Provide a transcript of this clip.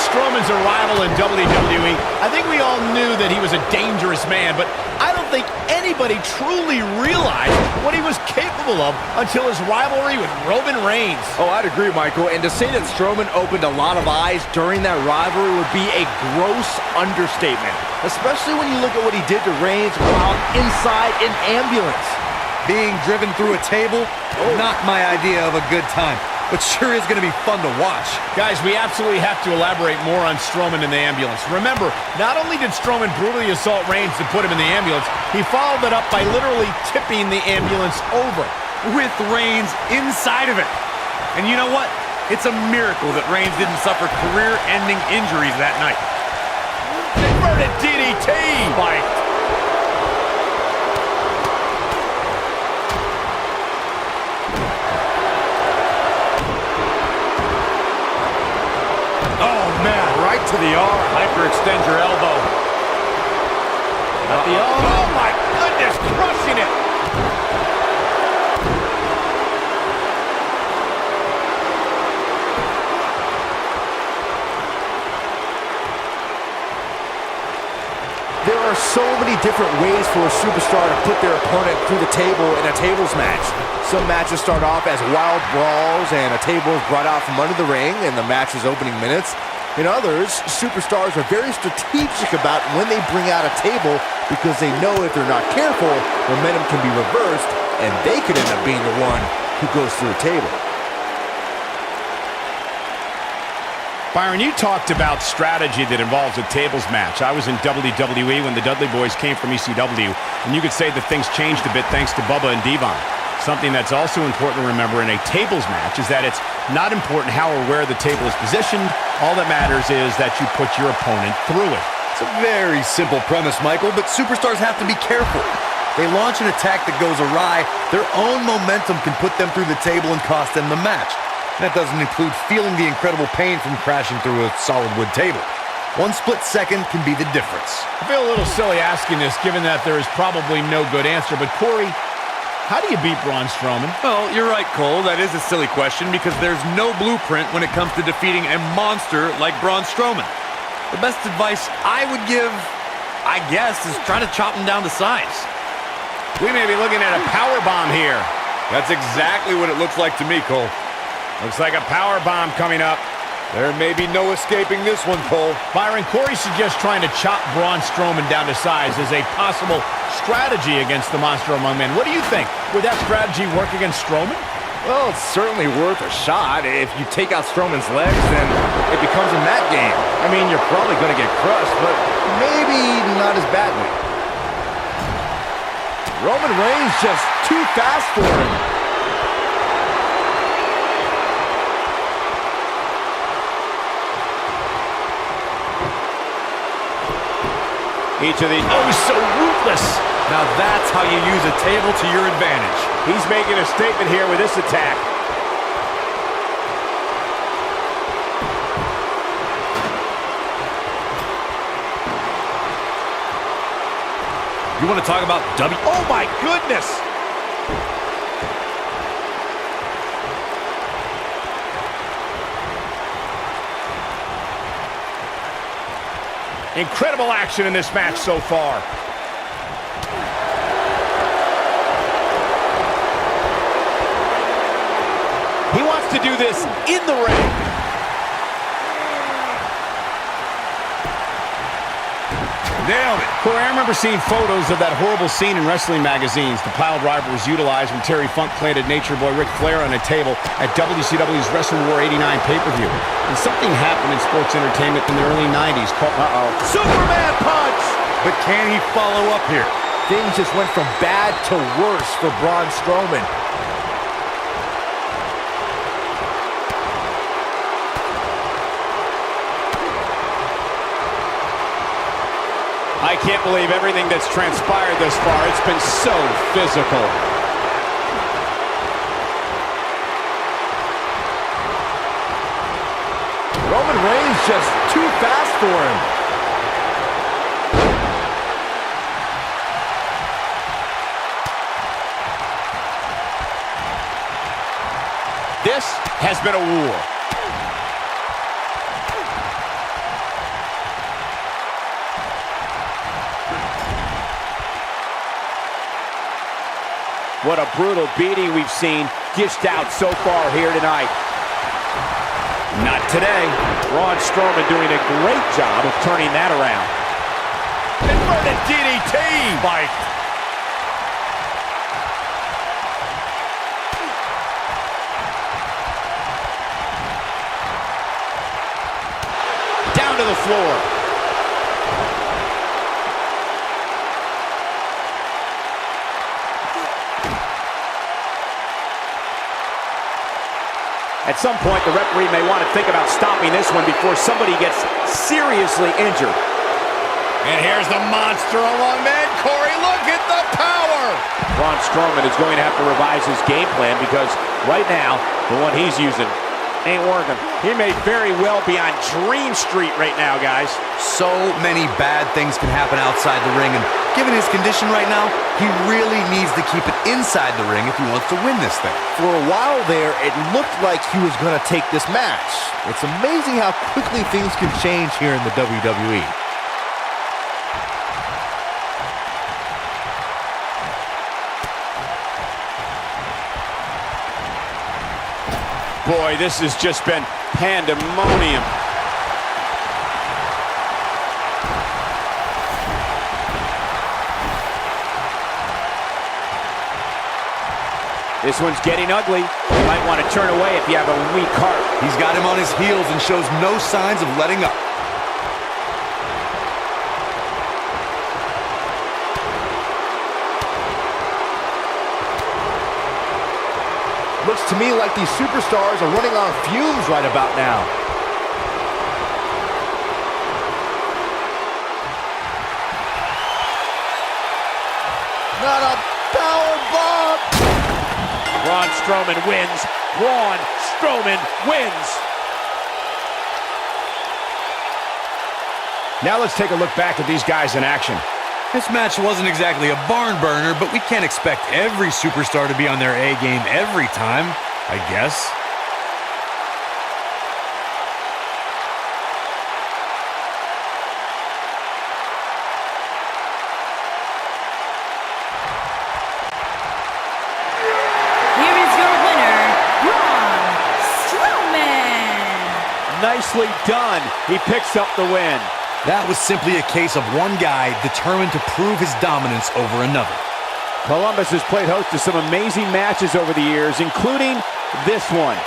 Strowman's arrival in WWE, I think we all knew that he was a dangerous man, but I don't think anybody truly realized what he was capable of until his rivalry with Roman Reigns. Oh, I'd agree, Michael. And to say that Strowman opened a lot of eyes during that rivalry would be a gross understatement, especially when you look at what he did to Reigns while inside an ambulance. Being driven through a table, not my idea of a good time, but sure is going to be fun to watch. Guys, we absolutely have to elaborate more on Strowman in the ambulance. Remember, not only did Strowman brutally assault Reigns to put him in the ambulance, he followed it up by literally tipping the ambulance over. With Reigns inside of it. And you know what? It's a miracle that Reigns didn't suffer career-ending injuries that night. Inverted DDT! Spiked. Right to the arm. Hyperextend your elbow. At the arm. Oh my goodness, crushing it. There are so many different ways for a superstar to put their opponent through the table in a tables match. Some matches start off as wild brawls and a table is brought out from under the ring in the match's opening minutes. In others, superstars are very strategic about when they bring out a table because they know if they're not careful, momentum can be reversed and they could end up being the one who goes through the table. Byron, you talked about strategy that involves a tables match. I was in WWE when the Dudley Boys came from ECW, and you could say that things changed a bit thanks to Bubba and Devon. Something that's also important to remember in a tables match is that it's not important how or where the table is positioned. All that matters is that you put your opponent through it. It's a very simple premise, Michael, but superstars have to be careful. They launch an attack that goes awry, their own momentum can put them through the table and cost them the match. That doesn't include feeling the incredible pain from crashing through a solid wood table. One split second can be the difference. I feel a little silly asking this, given that there is probably no good answer, but Corey, how do you beat Braun Strowman? Well, you're right, Cole. That is a silly question because there's no blueprint when it comes to defeating a monster like Braun Strowman. The best advice I would give, I guess, is try to chop him down to size. We may be looking at a power bomb here. That's exactly what it looks like to me, Cole. Looks like a power bomb coming up. There may be no escaping this one, Cole. Byron, Corey suggests trying to chop Braun Strowman down to size as a possible strategy against the monster among men. What do you think? Would that strategy work against Strowman? Well, it's certainly worth a shot. If you take out Strowman's legs, then it becomes a mat game. I mean, you're probably going to get crushed, but maybe not as badly. Roman Reigns just too fast for him. Each of the, oh, so ruthless. Now that's how you use a table to your advantage. He's making a statement here with this attack. You want to talk about Oh my goodness! Incredible action in this match so far. He wants to do this in the ring. Nailed it. Corey, I remember seeing photos of that horrible scene in wrestling magazines. The piled driver was utilized when Terry Funk planted Nature Boy Ric Flair on a table at WCW's Wrestling War '89 pay-per-view. And something happened in sports entertainment in the early '90s called Superman Punch! But can he follow up here? Things just went from bad to worse for Braun Strowman. I can't believe everything that's transpired thus far. It's been so physical. Roman Reigns just too fast for him. This has been a war. What a brutal beating we've seen dished out so far here tonight. Not today. Braun Strowman doing a great job of turning that around. Inverted DDT! Spike. Down to the floor. At some point, the referee may want to think about stopping this one before somebody gets seriously injured. And here's the monster among men. Corey, look at the power! Braun Strowman is going to have to revise his game plan because right now, the one he's using ain't working. He may very well be on Dream Street right now, guys. So many bad things can happen outside the ring, and given his condition right now, he really needs to keep it inside the ring if he wants to win this thing. For a while there, it looked like he was going to take this match. It's amazing how quickly things can change here in the WWE. Boy, this has just been pandemonium. This one's getting ugly. You might want to turn away if you have a weak heart. He's got him on his heels and shows no signs of letting up. Looks to me like these superstars are running on fumes right about now. Not a power bomb! Braun Strowman wins. Braun Strowman wins. Now let's take a look back at these guys in action. This match wasn't exactly a barn burner, but we can't expect every superstar to be on their A game every time, I guess. Here is your winner, Braun Strowman. Nicely done. He picks up the win. That was simply a case of one guy determined to prove his dominance over another. Columbus has played host to some amazing matches over the years, including this one.